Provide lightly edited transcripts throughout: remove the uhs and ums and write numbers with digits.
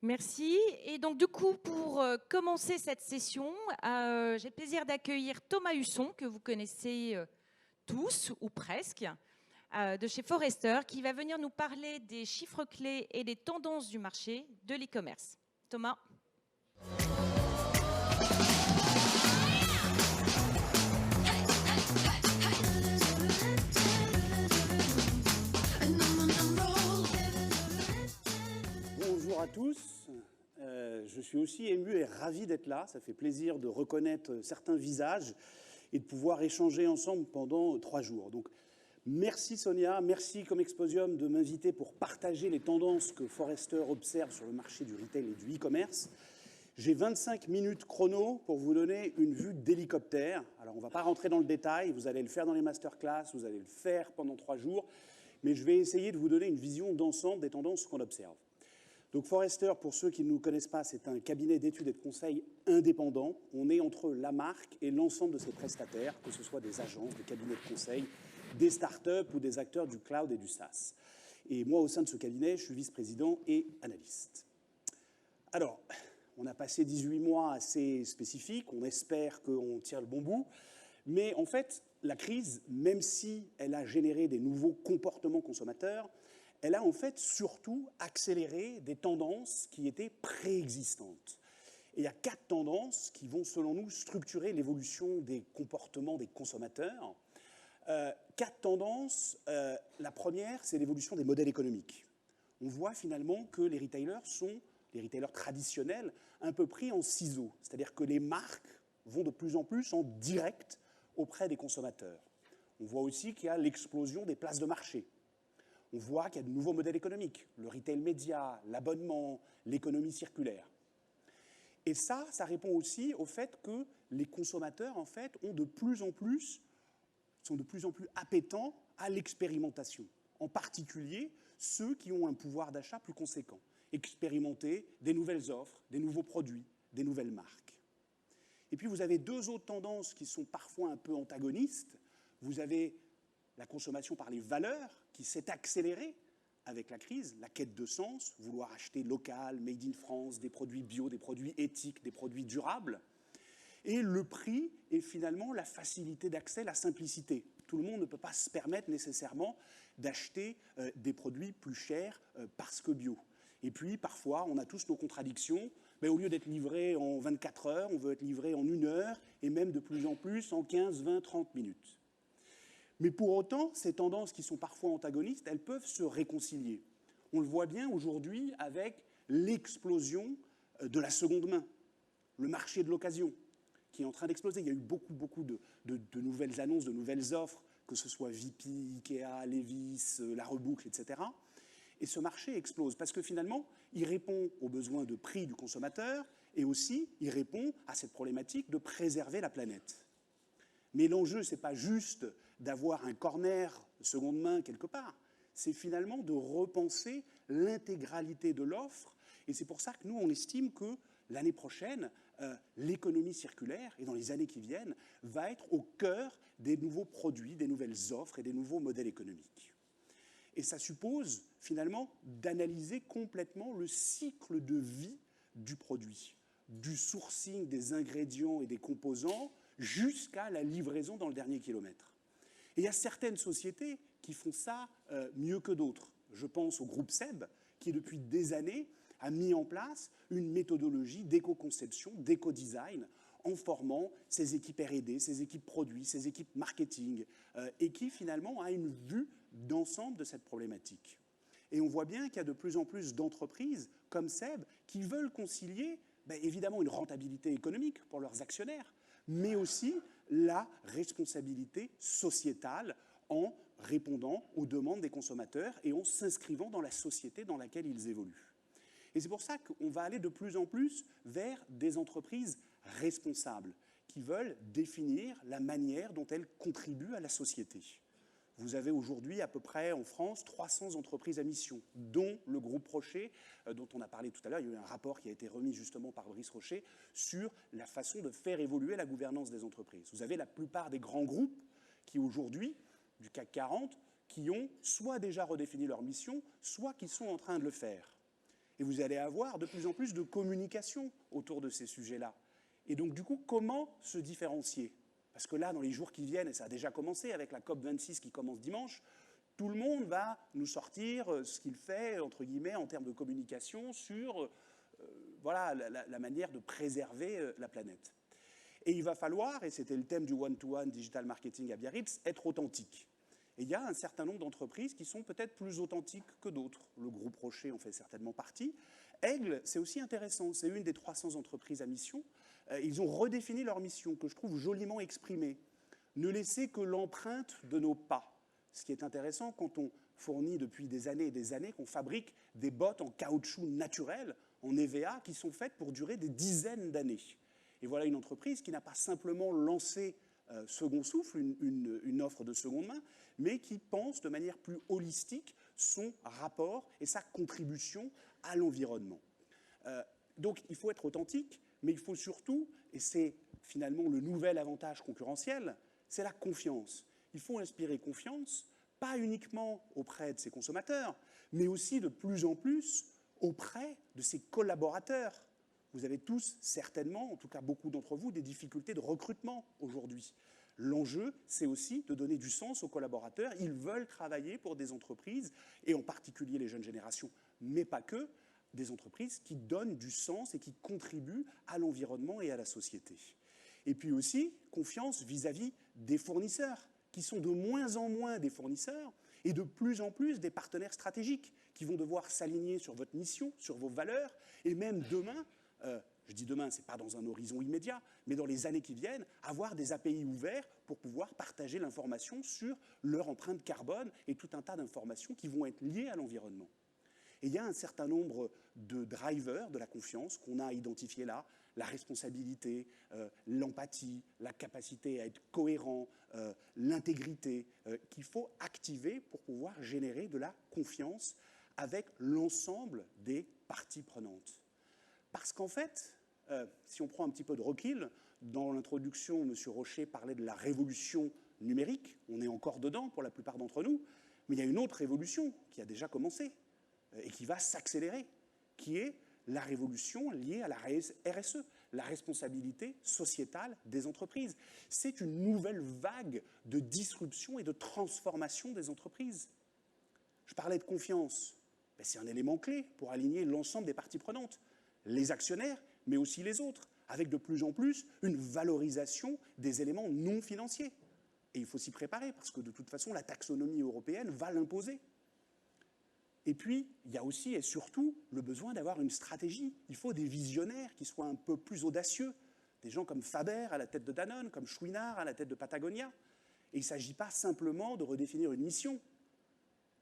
Merci. Et donc, du coup, pour commencer cette session, j'ai le plaisir d'accueillir Thomas Husson, que vous connaissez tous, ou presque, de chez Forrester, qui va venir nous parler des chiffres clés et des tendances du marché de l'e-commerce. Thomas. Bonjour à tous. Je suis aussi ému et ravi d'être là. Ça fait plaisir de reconnaître certains visages et de pouvoir échanger ensemble pendant 3 jours. Donc, merci Sonia, merci Comexposium de m'inviter pour partager les tendances que Forrester observe sur le marché du retail et du e-commerce. J'ai 25 minutes chrono pour vous donner une vue d'hélicoptère. Alors, on ne va pas rentrer dans le détail, vous allez le faire dans les masterclass, vous allez le faire pendant 3 jours, mais je vais essayer de vous donner une vision d'ensemble des tendances qu'on observe. Donc Forrester, pour ceux qui ne nous connaissent pas, c'est un cabinet d'études et de conseil indépendant. On est entre la marque et l'ensemble de ses prestataires, que ce soit des agences, des cabinets de conseil, des startups ou des acteurs du cloud et du SaaS. Et moi, au sein de ce cabinet, je suis vice-président et analyste. Alors, on a passé 18 mois assez spécifiques, on espère qu'on tire le bon bout, mais en fait, la crise, même si elle a généré des nouveaux comportements consommateurs, elle a en fait surtout accéléré des tendances qui étaient préexistantes. Et il y a 4 tendances qui vont, selon nous, structurer l'évolution des comportements des consommateurs. 4 tendances. La première, c'est l'évolution des modèles économiques. On voit finalement que les retailers sont, les retailers traditionnels, un peu pris en ciseaux. C'est-à-dire que les marques vont de plus en plus en direct auprès des consommateurs. On voit aussi qu'il y a l'explosion des places de marché. On voit qu'il y a de nouveaux modèles économiques, le retail média, l'abonnement, l'économie circulaire. Et ça répond aussi au fait que les consommateurs, en fait, sont de plus en plus appétents à l'expérimentation, en particulier ceux qui ont un pouvoir d'achat plus conséquent. Expérimenter des nouvelles offres, des nouveaux produits, des nouvelles marques. Et puis vous avez 2 autres tendances qui sont parfois un peu antagonistes. Vous avez la consommation par les valeurs qui s'est accélérée avec la crise, la quête de sens, vouloir acheter local, made in France, des produits bio, des produits éthiques, des produits durables. Et le prix est finalement la facilité d'accès, la simplicité. Tout le monde ne peut pas se permettre nécessairement d'acheter des produits plus chers parce que bio. Et puis, parfois, on a tous nos contradictions. Mais au lieu d'être livré en 24 heures, on veut être livré en 1 heure, et même de plus en plus en 15, 20, 30 minutes. Mais pour autant, ces tendances qui sont parfois antagonistes, elles peuvent se réconcilier. On le voit bien aujourd'hui avec l'explosion de la seconde main, le marché de l'occasion, qui est en train d'exploser. Il y a eu beaucoup de nouvelles annonces, de nouvelles offres, que ce soit Vipi, Ikea, Levi's, La Reboucle, etc. Et ce marché explose parce que finalement, il répond aux besoins de prix du consommateur et aussi, il répond à cette problématique de préserver la planète. Mais l'enjeu, ce n'est pas juste d'avoir un corner seconde main quelque part. C'est finalement de repenser l'intégralité de l'offre. Et c'est pour ça que nous, on estime que l'année prochaine, l'économie circulaire, et dans les années qui viennent, va être au cœur des nouveaux produits, des nouvelles offres et des nouveaux modèles économiques. Et ça suppose, finalement, d'analyser complètement le cycle de vie du produit, du sourcing des ingrédients et des composants jusqu'à la livraison dans le dernier kilomètre. Et il y a certaines sociétés qui font ça mieux que d'autres. Je pense au groupe SEB, qui depuis des années a mis en place une méthodologie d'éco-conception, d'éco-design, en formant ses équipes R&D, ses équipes produits, ses équipes marketing, et qui finalement a une vue d'ensemble de cette problématique. Et on voit bien qu'il y a de plus en plus d'entreprises comme SEB qui veulent concilier évidemment une rentabilité économique pour leurs actionnaires, mais aussi la responsabilité sociétale en répondant aux demandes des consommateurs et en s'inscrivant dans la société dans laquelle ils évoluent. Et c'est pour ça qu'on va aller de plus en plus vers des entreprises responsables qui veulent définir la manière dont elles contribuent à la société. Vous avez aujourd'hui à peu près en France 300 entreprises à mission, dont le groupe Rocher, dont on a parlé tout à l'heure. Il y a eu un rapport qui a été remis justement par Brice Rocher sur la façon de faire évoluer la gouvernance des entreprises. Vous avez la plupart des grands groupes qui aujourd'hui, du CAC 40, qui ont soit déjà redéfini leur mission, soit qui sont en train de le faire. Et vous allez avoir de plus en plus de communication autour de ces sujets-là. Et donc, du coup, comment se différencier? Parce que là, dans les jours qui viennent, et ça a déjà commencé avec la COP26 qui commence dimanche, tout le monde va nous sortir ce qu'il fait, entre guillemets, en termes de communication sur voilà, la manière de préserver la planète. Et il va falloir, et c'était le thème du one-to-one digital marketing à Biarritz, être authentique. Et il y a un certain nombre d'entreprises qui sont peut-être plus authentiques que d'autres. Le groupe Rocher en fait certainement partie. Aigle, c'est aussi intéressant, c'est une des 300 entreprises à mission. Ils ont redéfini leur mission, que je trouve joliment exprimée. Ne laisser que l'empreinte de nos pas. Ce qui est intéressant quand on fournit depuis des années et des années, qu'on fabrique des bottes en caoutchouc naturel, en EVA, qui sont faites pour durer des dizaines d'années. Et voilà une entreprise qui n'a pas simplement lancé Second Souffle, une offre de seconde main, mais qui pense de manière plus holistique son rapport et sa contribution à l'environnement. Donc il faut être authentique, mais il faut surtout, et c'est finalement le nouvel avantage concurrentiel, c'est la confiance. Il faut inspirer confiance, pas uniquement auprès de ses consommateurs, mais aussi de plus en plus auprès de ses collaborateurs. Vous avez tous certainement, en tout cas beaucoup d'entre vous, des difficultés de recrutement aujourd'hui. L'enjeu, c'est aussi de donner du sens aux collaborateurs. Ils veulent travailler pour des entreprises, et en particulier les jeunes générations, mais pas que, des entreprises qui donnent du sens et qui contribuent à l'environnement et à la société. Et puis aussi, confiance vis-à-vis des fournisseurs, qui sont de moins en moins des fournisseurs et de plus en plus des partenaires stratégiques qui vont devoir s'aligner sur votre mission, sur vos valeurs, et même demain, je dis demain, ce n'est pas dans un horizon immédiat, mais dans les années qui viennent, avoir des API ouverts pour pouvoir partager l'information sur leur empreinte carbone et tout un tas d'informations qui vont être liées à l'environnement. Et il y a un certain nombre de drivers de la confiance qu'on a identifiés là, la responsabilité, l'empathie, la capacité à être cohérent, l'intégrité, qu'il faut activer pour pouvoir générer de la confiance avec l'ensemble des parties prenantes. Parce qu'en fait, si on prend un petit peu de recul, dans l'introduction, M. Rocher parlait de la révolution numérique. On est encore dedans pour la plupart d'entre nous. Mais il y a une autre révolution qui a déjà commencé et qui va s'accélérer, qui est la révolution liée à la RSE, la responsabilité sociétale des entreprises. C'est une nouvelle vague de disruption et de transformation des entreprises. Je parlais de confiance. C'est un élément clé pour aligner l'ensemble des parties prenantes. Les actionnaires, mais aussi les autres, avec de plus en plus une valorisation des éléments non financiers. Et il faut s'y préparer, parce que de toute façon, la taxonomie européenne va l'imposer. Et puis, il y a aussi et surtout le besoin d'avoir une stratégie. Il faut des visionnaires qui soient un peu plus audacieux. Des gens comme Faber à la tête de Danone, comme Chouinard à la tête de Patagonia. Et il ne s'agit pas simplement de redéfinir une mission.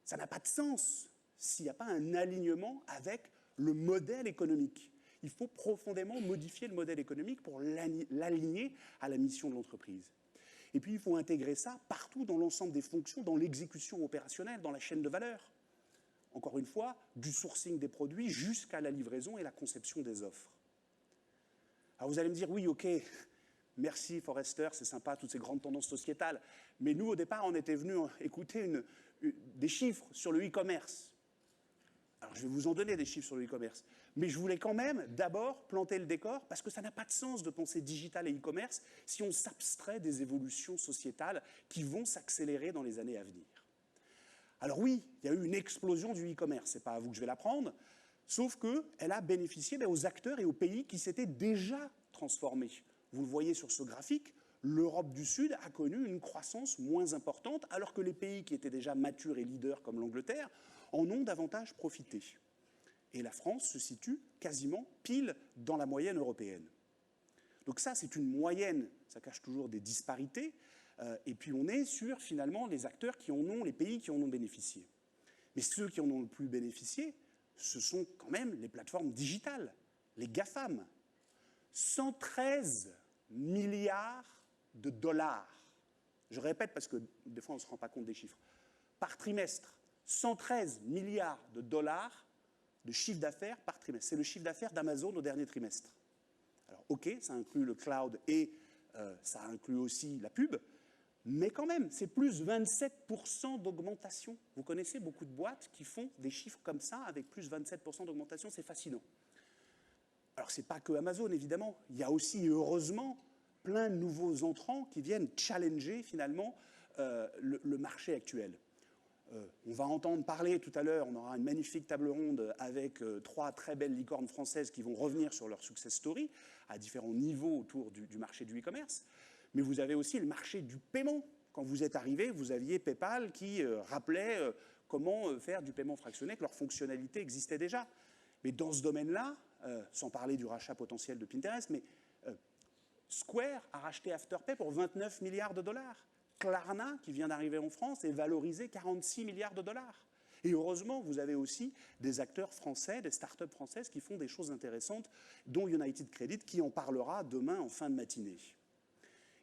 Ça n'a pas de sens s'il n'y a pas un alignement avec le modèle économique. Il faut profondément modifier le modèle économique pour l'aligner à la mission de l'entreprise. Et puis, il faut intégrer ça partout dans l'ensemble des fonctions, dans l'exécution opérationnelle, dans la chaîne de valeur. Encore une fois, du sourcing des produits jusqu'à la livraison et la conception des offres. Alors vous allez me dire, oui, ok, merci Forrester, c'est sympa, toutes ces grandes tendances sociétales. Mais nous, au départ, on était venus écouter des chiffres sur le e-commerce. Alors je vais vous en donner des chiffres sur le e-commerce. Mais je voulais quand même d'abord planter le décor, parce que ça n'a pas de sens de penser digital et e-commerce si on s'abstrait des évolutions sociétales qui vont s'accélérer dans les années à venir. Alors oui, il y a eu une explosion du e-commerce, ce n'est pas à vous que je vais l'apprendre, sauf qu'elle a bénéficié aux acteurs et aux pays qui s'étaient déjà transformés. Vous le voyez sur ce graphique, l'Europe du Sud a connu une croissance moins importante, alors que les pays qui étaient déjà matures et leaders comme l'Angleterre en ont davantage profité. Et la France se situe quasiment pile dans la moyenne européenne. Donc ça, c'est une moyenne, ça cache toujours des disparités, et puis on est sur, finalement, les acteurs qui en ont, les pays qui en ont bénéficié. Mais ceux qui en ont le plus bénéficié, ce sont quand même les plateformes digitales, les GAFAM. 113 milliards de dollars. Je répète parce que des fois on ne se rend pas compte des chiffres. Par trimestre, 113 milliards de dollars de chiffre d'affaires par trimestre. C'est le chiffre d'affaires d'Amazon au dernier trimestre. Alors ok, ça inclut le cloud et ça inclut aussi la pub, Mais quand même, c'est plus 27% d'augmentation. Vous connaissez beaucoup de boîtes qui font des chiffres comme ça, avec plus 27% d'augmentation, c'est fascinant. Alors, ce n'est pas que Amazon, évidemment. Il y a aussi, heureusement, plein de nouveaux entrants qui viennent challenger, finalement, le marché actuel. On va entendre parler tout à l'heure, on aura une magnifique table ronde avec 3 très belles licornes françaises qui vont revenir sur leur success story à différents niveaux autour du marché du e-commerce. Mais vous avez aussi le marché du paiement. Quand vous êtes arrivé, vous aviez PayPal qui rappelait comment faire du paiement fractionné, que leur fonctionnalité existait déjà. Mais dans ce domaine-là, sans parler du rachat potentiel de Pinterest, mais Square a racheté Afterpay pour 29 milliards de dollars. Klarna, qui vient d'arriver en France, est valorisé 46 milliards de dollars. Et heureusement, vous avez aussi des acteurs français, des startups françaises qui font des choses intéressantes, dont United Credit, qui en parlera demain en fin de matinée.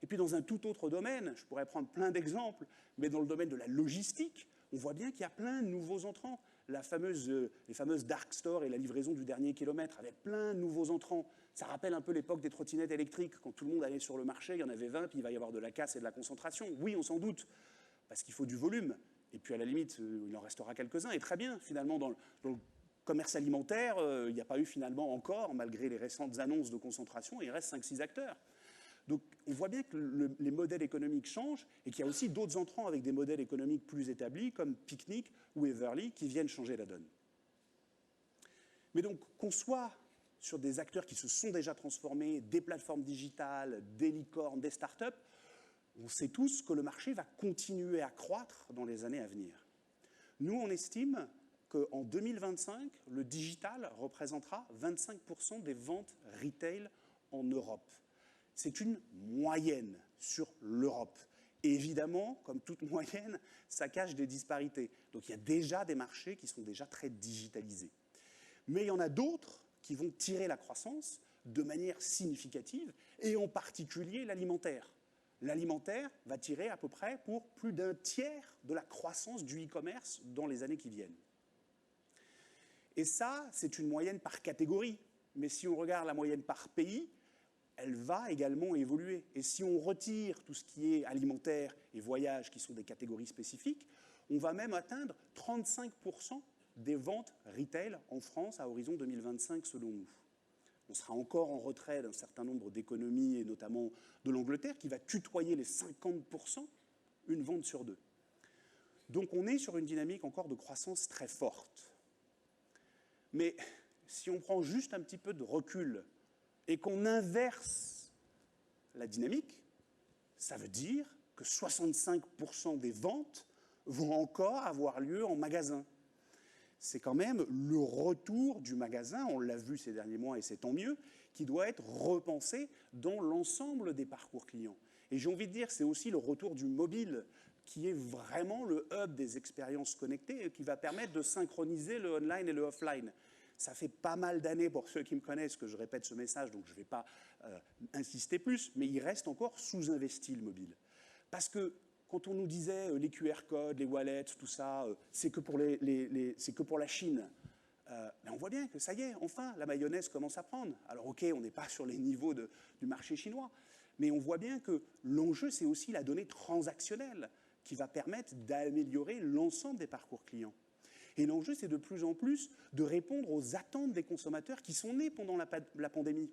Et puis dans un tout autre domaine, je pourrais prendre plein d'exemples, mais dans le domaine de la logistique, on voit bien qu'il y a plein de nouveaux entrants. Les fameuses dark stores et la livraison du dernier kilomètre, avec plein de nouveaux entrants. Ça rappelle un peu l'époque des trottinettes électriques. Quand tout le monde allait sur le marché, il y en avait 20, puis il va y avoir de la casse et de la concentration. Oui, on s'en doute, parce qu'il faut du volume. Et puis à la limite, il en restera quelques-uns. Et très bien, finalement, dans le commerce alimentaire, il n'y a pas eu finalement encore, malgré les récentes annonces de concentration, il reste 5-6 acteurs. Donc on voit bien que les modèles économiques changent et qu'il y a aussi d'autres entrants avec des modèles économiques plus établis, comme Picnic ou Everly, qui viennent changer la donne. Mais donc, qu'on soit sur des acteurs qui se sont déjà transformés, des plateformes digitales, des licornes, des startups, on sait tous que le marché va continuer à croître dans les années à venir. Nous, on estime qu'en 2025, le digital représentera 25% des ventes retail en Europe. C'est une moyenne sur l'Europe. Et évidemment, comme toute moyenne, ça cache des disparités. Donc il y a déjà des marchés qui sont déjà très digitalisés. Mais il y en a d'autres qui vont tirer la croissance de manière significative, et en particulier l'alimentaire. L'alimentaire va tirer à peu près pour plus d'un tiers de la croissance du e-commerce dans les années qui viennent. Et ça, c'est une moyenne par catégorie. Mais si on regarde la moyenne par pays, elle va également évoluer. Et si on retire tout ce qui est alimentaire et voyage, qui sont des catégories spécifiques, on va même atteindre 35% des ventes retail en France à horizon 2025, selon nous. On sera encore en retrait d'un certain nombre d'économies, et notamment de l'Angleterre, qui va tutoyer les 50%, une vente sur 2. Donc on est sur une dynamique encore de croissance très forte. Mais si on prend juste un petit peu de recul et qu'on inverse la dynamique, ça veut dire que 65% des ventes vont encore avoir lieu en magasin. C'est quand même le retour du magasin, on l'a vu ces derniers mois et c'est tant mieux, qui doit être repensé dans l'ensemble des parcours clients. Et j'ai envie de dire, c'est aussi le retour du mobile, qui est vraiment le hub des expériences connectées et qui va permettre de synchroniser le online et le offline. Ça fait pas mal d'années, pour ceux qui me connaissent, que je répète ce message, donc je ne vais pas insister plus, mais il reste encore sous-investi le mobile. Parce que quand on nous disait les QR codes, les wallets, tout ça, c'est que pour la Chine, mais on voit bien que ça y est, enfin, la mayonnaise commence à prendre. Alors ok, on n'est pas sur les niveaux du marché chinois, mais on voit bien que l'enjeu, c'est aussi la donnée transactionnelle qui va permettre d'améliorer l'ensemble des parcours clients. Et l'enjeu, c'est de plus en plus de répondre aux attentes des consommateurs qui sont nés pendant la pandémie.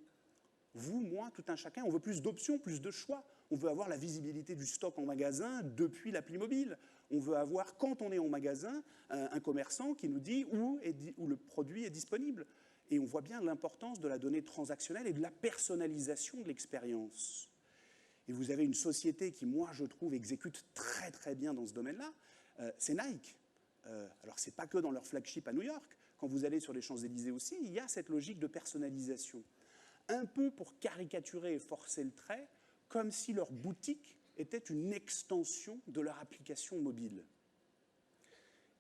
Vous, moi, tout un chacun, on veut plus d'options, plus de choix. On veut avoir la visibilité du stock en magasin depuis l'appli mobile. On veut avoir, quand on est en magasin, un commerçant qui nous dit où le produit est disponible. Et on voit bien l'importance de la donnée transactionnelle et de la personnalisation de l'expérience. Et vous avez une société qui, moi, je trouve, exécute très, très bien dans ce domaine-là, c'est Nike. Alors, ce n'est pas que dans leur flagship à New York. Quand vous allez sur les Champs-Élysées aussi, il y a cette logique de personnalisation. Un peu pour caricaturer et forcer le trait, comme si leur boutique était une extension de leur application mobile.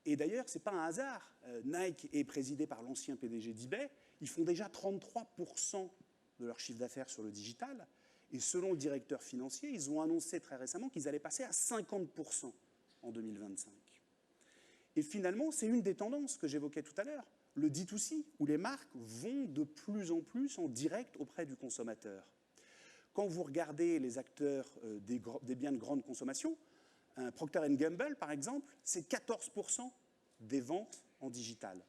Et d'ailleurs, ce n'est pas un hasard. Nike est présidé par l'ancien PDG d'eBay. Ils font déjà 33% de leur chiffre d'affaires sur le digital. Et selon le directeur financier, ils ont annoncé très récemment qu'ils allaient passer à 50% en 2025. Et finalement, c'est une des tendances que j'évoquais tout à l'heure, le D2C, où les marques vont de plus en plus en direct auprès du consommateur. quand vous regardez les acteurs des biens de grande consommation, Procter & Gamble, par exemple, c'est 14% des ventes en digital.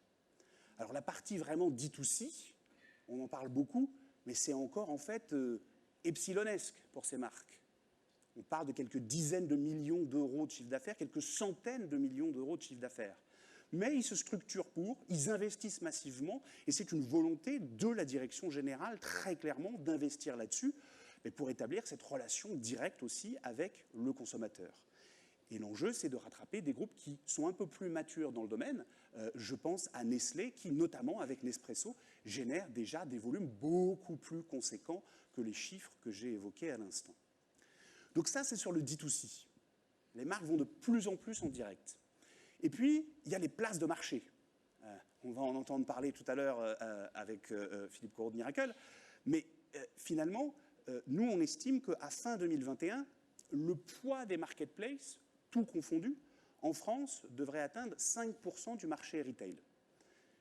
Alors la partie vraiment D2C, on en parle beaucoup, mais c'est encore en fait epsilonesque pour ces marques. On parle de quelques dizaines de millions d'euros de chiffre d'affaires, quelques centaines de millions d'euros de chiffre d'affaires. Mais ils se structurent ils investissent massivement, et c'est une volonté de la direction générale, très clairement, d'investir là-dessus, mais pour établir cette relation directe aussi avec le consommateur. Et l'enjeu, c'est de rattraper des groupes qui sont un peu plus matures dans le domaine. Je pense à Nestlé, qui, notamment avec Nespresso, génère déjà des volumes beaucoup plus conséquents que les chiffres que j'ai évoqués à l'instant. Donc ça, c'est sur le D2C. Les marques vont de plus en plus en direct. Et puis, il y a les places de marché. On va en entendre parler tout à l'heure avec Philippe Corot de Miracle. Mais finalement, nous, on estime qu'à fin 2021, le poids des marketplaces, tout confondu, en France, devrait atteindre 5% du marché retail.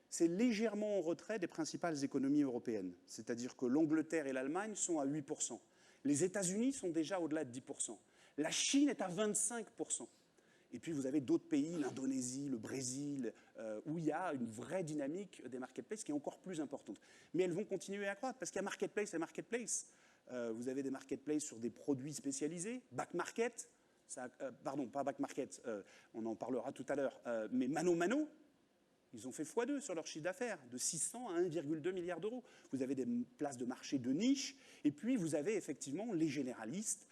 C'est légèrement en retrait des principales économies européennes. C'est-à-dire que l'Angleterre et l'Allemagne sont à 8%. Les États-Unis sont déjà au-delà de 10%. La Chine est à 25%. Et puis vous avez d'autres pays, l'Indonésie, le Brésil, où il y a une vraie dynamique des marketplaces qui est encore plus importante. Mais elles vont continuer à croître parce qu'il y a marketplace et marketplace. Vous avez des marketplaces sur des produits spécialisés, back market, pardon, pas back market, on en parlera tout à l'heure, mais Mano Mano, ils ont fait x2 sur leur chiffre d'affaires, de 600 à 1,2 milliard d'euros. Vous avez des places de marché de niche, et puis vous avez effectivement les généralistes,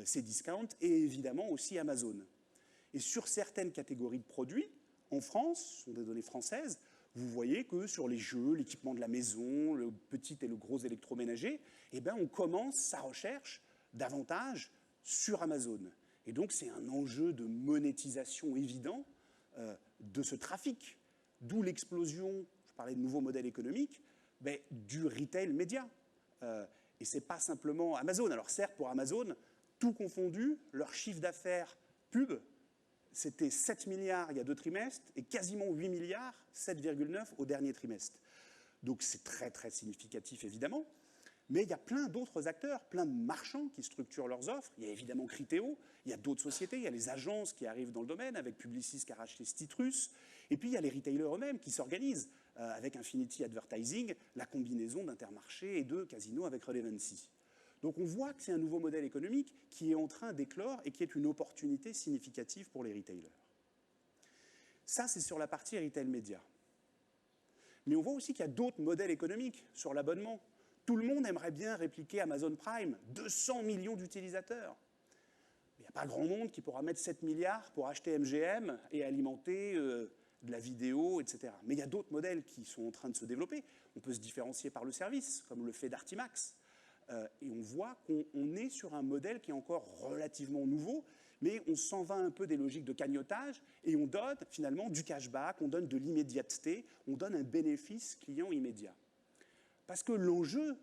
Cdiscount, et évidemment aussi Amazon. Et sur certaines catégories de produits, en France, ce sont des données françaises, vous voyez que sur les jeux, l'équipement de la maison, le petit et le gros électroménager, eh bien on commence sa recherche davantage sur Amazon. Et donc c'est un enjeu de monétisation évident de ce trafic, d'où l'explosion, je parlais de nouveaux modèles économiques, du retail média. Et ce n'est pas simplement Amazon. Alors certes, pour Amazon, tout confondu, leur chiffre d'affaires pub, c'était 7 milliards il y a 2 trimestres et quasiment 8 milliards, 7,9 au dernier trimestre. Donc c'est très très significatif évidemment. Mais il y a plein d'autres acteurs, plein de marchands qui structurent leurs offres. Il y a évidemment Criteo, il y a d'autres sociétés, il y a les agences qui arrivent dans le domaine avec Publicis qui a racheté Citrus. Et puis il y a les retailers eux-mêmes qui s'organisent avec Infinity Advertising, la combinaison d'Intermarché et de Casino avec Relevancy. Donc on voit que c'est un nouveau modèle économique qui est en train d'éclore et qui est une opportunité significative pour les retailers. Ça, c'est sur la partie retail média. Mais on voit aussi qu'il y a d'autres modèles économiques sur l'abonnement. Tout le monde aimerait bien répliquer Amazon Prime, 200 millions d'utilisateurs. Il n'y a pas grand monde qui pourra mettre 7 milliards pour acheter MGM et alimenter de la vidéo, etc. Mais il y a d'autres modèles qui sont en train de se développer. On peut se différencier par le service, comme le fait d'Artimax. Et on voit qu'on est sur un modèle qui est encore relativement nouveau, mais on s'en va un peu des logiques de cagnotage et on donne finalement du cashback, on donne de l'immédiateté, on donne un bénéfice client immédiat. Parce que l'enjeu,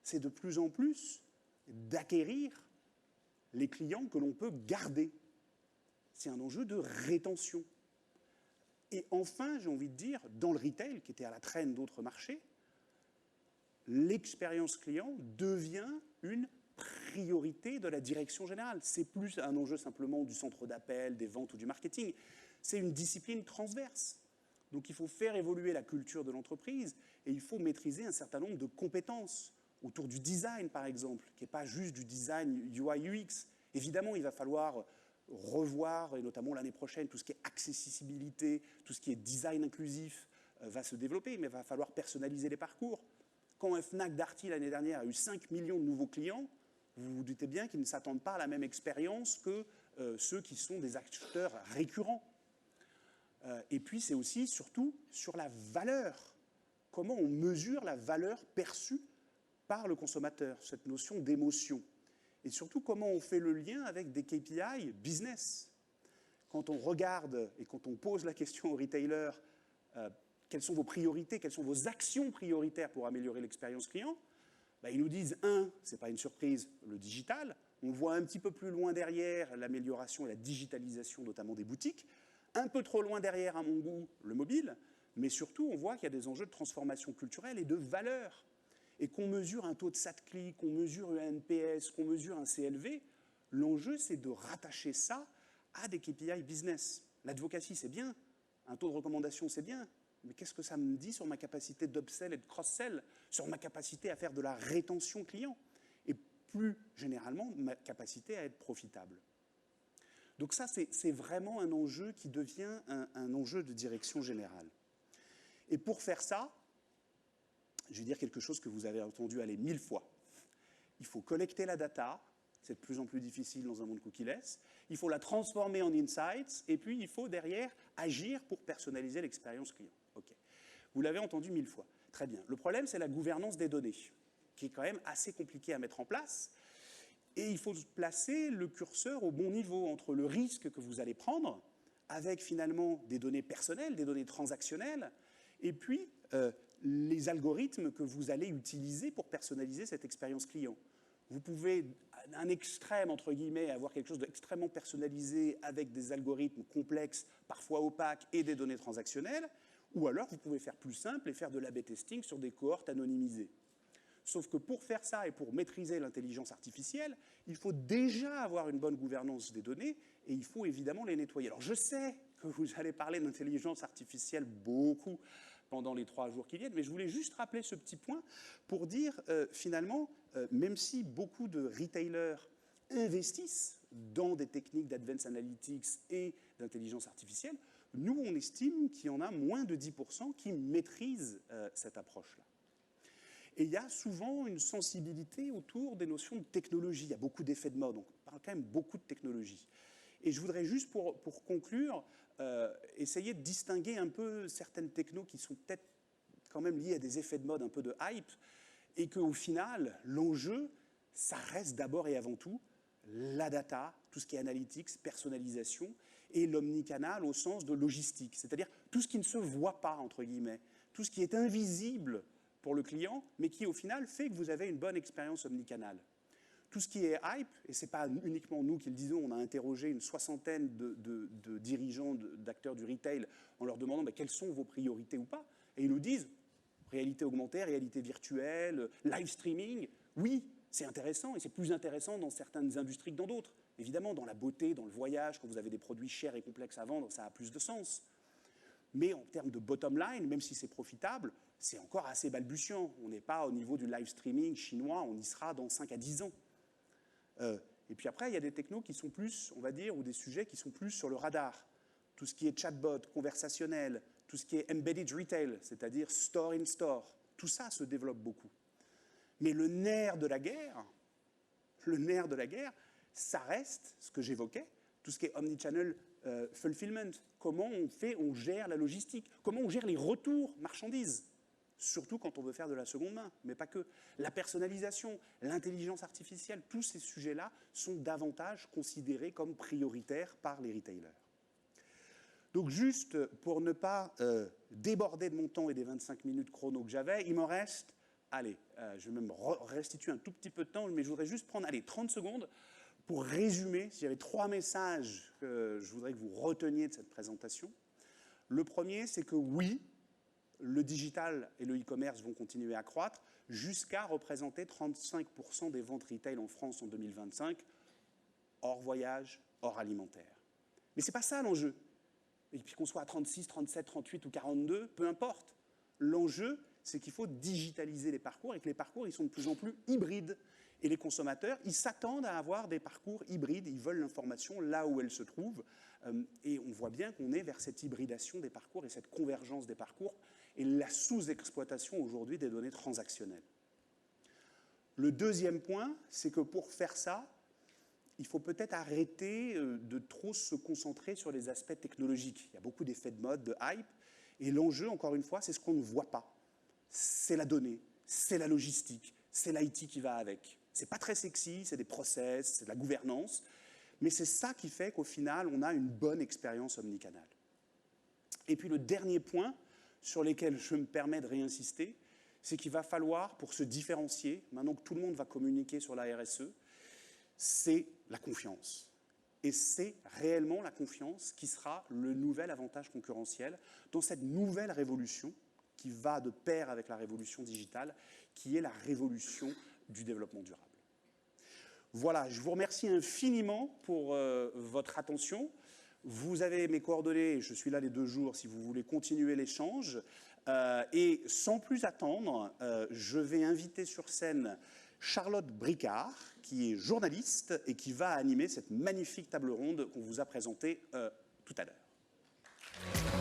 c'est de plus en plus d'acquérir les clients que l'on peut garder. C'est un enjeu de rétention. Et enfin, j'ai envie de dire, dans le retail, qui était à la traîne d'autres marchés, l'expérience client devient une priorité de la direction générale. C'est plus un enjeu simplement du centre d'appel, des ventes ou du marketing. C'est une discipline transverse. Donc il faut faire évoluer la culture de l'entreprise et il faut maîtriser un certain nombre de compétences autour du design, par exemple, qui n'est pas juste du design UI/UX. Évidemment, il va falloir revoir, et notamment l'année prochaine, tout ce qui est accessibilité, tout ce qui est design inclusif va se développer, mais il va falloir personnaliser les parcours. Quand un Fnac Darty l'année dernière a eu 5 millions de nouveaux clients, vous vous doutez bien qu'ils ne s'attendent pas à la même expérience que ceux qui sont des acheteurs récurrents. Et puis c'est aussi, surtout, sur la valeur. Comment on mesure la valeur perçue par le consommateur, cette notion d'émotion. Et surtout, comment on fait le lien avec des KPI business. Quand on regarde et quand on pose la question aux retailers, quelles sont vos priorités, quelles sont vos actions prioritaires pour améliorer l'expérience client, ils nous disent, ce n'est pas une surprise, le digital. On voit un petit peu plus loin derrière l'amélioration et la digitalisation, notamment des boutiques. Un peu trop loin derrière, à mon goût, le mobile. Mais surtout, on voit qu'il y a des enjeux de transformation culturelle et de valeur. et qu'on mesure un taux de SAT-clic, qu'on mesure un NPS, qu'on mesure un CLV, l'enjeu, c'est de rattacher ça à des KPI business. L'advocacy, c'est bien, un taux de recommandation, c'est bien, mais qu'est-ce que ça me dit sur ma capacité d'upsell et de cross-sell, sur ma capacité à faire de la rétention client, et plus généralement, ma capacité à être profitable. Donc ça, c'est vraiment un enjeu qui devient un enjeu de direction générale. Et pour faire ça, je vais dire quelque chose que vous avez entendu aller 1000 fois. Il faut collecter la data, c'est de plus en plus difficile dans un monde cookie-less. Il faut la transformer en insights, et puis il faut derrière agir pour personnaliser l'expérience client. Okay. Vous l'avez entendu 1000 fois. Très bien. Le problème, c'est la gouvernance des données, qui est quand même assez compliquée à mettre en place. Et il faut placer le curseur au bon niveau entre le risque que vous allez prendre, avec finalement des données personnelles, des données transactionnelles, et puis les algorithmes que vous allez utiliser pour personnaliser cette expérience client. Vous pouvez, un extrême, entre guillemets, avoir quelque chose d'extrêmement personnalisé avec des algorithmes complexes, parfois opaques, et des données transactionnelles, ou alors vous pouvez faire plus simple et faire de l'A/B testing sur des cohortes anonymisées. Sauf que pour faire ça et pour maîtriser l'intelligence artificielle, il faut déjà avoir une bonne gouvernance des données et il faut évidemment les nettoyer. Alors je sais que vous allez parler d'intelligence artificielle beaucoup pendant les 3 jours qui viennent, mais je voulais juste rappeler ce petit point pour dire finalement, même si beaucoup de retailers investissent dans des techniques d'advanced analytics et d'intelligence artificielle, nous on estime qu'il y en a moins de 10% qui maîtrisent cette approche-là. Et il y a souvent une sensibilité autour des notions de technologie. Il y a beaucoup d'effets de mode, donc on parle quand même beaucoup de technologie. Et je voudrais juste, pour conclure, essayer de distinguer un peu certaines technos qui sont peut-être quand même liées à des effets de mode, un peu de hype, et qu'au final, l'enjeu, ça reste d'abord et avant tout la data, tout ce qui est analytics, personnalisation, et l'omnicanal au sens de logistique, c'est-à-dire tout ce qui ne se voit pas, entre guillemets, tout ce qui est invisible pour le client, mais qui au final fait que vous avez une bonne expérience omnicanale. Tout ce qui est hype, et ce n'est pas uniquement nous qui le disons, on a interrogé une 60aine de dirigeants, d'acteurs du retail, en leur demandant quelles sont vos priorités ou pas, et ils nous disent réalité augmentée, réalité virtuelle, live streaming, oui, c'est intéressant, et c'est plus intéressant dans certaines industries que dans d'autres. Évidemment, dans la beauté, dans le voyage, quand vous avez des produits chers et complexes à vendre, ça a plus de sens. Mais en termes de bottom line, même si c'est profitable, c'est encore assez balbutiant. On n'est pas au niveau du live streaming chinois, on y sera dans 5 à 10 ans. Et puis après, il y a des technos qui sont plus, on va dire, ou des sujets qui sont plus sur le radar. Tout ce qui est chatbot, conversationnel, tout ce qui est embedded retail, c'est-à-dire store in store, tout ça se développe beaucoup. Mais le nerf de la guerre, ça reste ce que j'évoquais, tout ce qui est omnichannel fulfillment. Comment on gère la logistique, comment on gère les retours marchandises, surtout quand on veut faire de la seconde main, mais pas que. La personnalisation, l'intelligence artificielle, tous ces sujets-là sont davantage considérés comme prioritaires par les retailers. Donc juste pour ne pas déborder de mon temps et des 25 minutes chrono que j'avais, il m'en reste, allez, je vais même restituer un tout petit peu de temps, mais je voudrais juste prendre 30 secondes pour résumer, s'il y avait 3 messages que je voudrais que vous reteniez de cette présentation. Le premier, c'est que oui, le digital et le e-commerce vont continuer à croître jusqu'à représenter 35% des ventes retail en France en 2025, hors voyage, hors alimentaire. Mais ce n'est pas ça l'enjeu. Et puis qu'on soit à 36, 37, 38 ou 42, peu importe. L'enjeu, c'est qu'il faut digitaliser les parcours et que les parcours, ils sont de plus en plus hybrides. Et les consommateurs, ils s'attendent à avoir des parcours hybrides, ils veulent l'information là où elle se trouve. Et on voit bien qu'on est vers cette hybridation des parcours et cette convergence des parcours et la sous-exploitation aujourd'hui des données transactionnelles. Le deuxième point, c'est que pour faire ça, il faut peut-être arrêter de trop se concentrer sur les aspects technologiques. Il y a beaucoup d'effets de mode, de hype, et l'enjeu, encore une fois, c'est ce qu'on ne voit pas. C'est la donnée, c'est la logistique, c'est l'IT qui va avec. C'est pas très sexy, c'est des process, c'est de la gouvernance, mais c'est ça qui fait qu'au final, on a une bonne expérience omnicanale. Et puis le dernier point sur lequel je me permets de réinsister, c'est qu'il va falloir, pour se différencier, maintenant que tout le monde va communiquer sur la RSE, c'est la confiance. Et c'est réellement la confiance qui sera le nouvel avantage concurrentiel dans cette nouvelle révolution qui va de pair avec la révolution digitale, qui est la révolution du développement durable. Voilà, je vous remercie infiniment pour votre attention. Vous avez mes coordonnées, je suis là les 2 jours si vous voulez continuer l'échange. Et sans plus attendre, je vais inviter sur scène Charlotte Bricard, qui est journaliste et qui va animer cette magnifique table ronde qu'on vous a présentée tout à l'heure.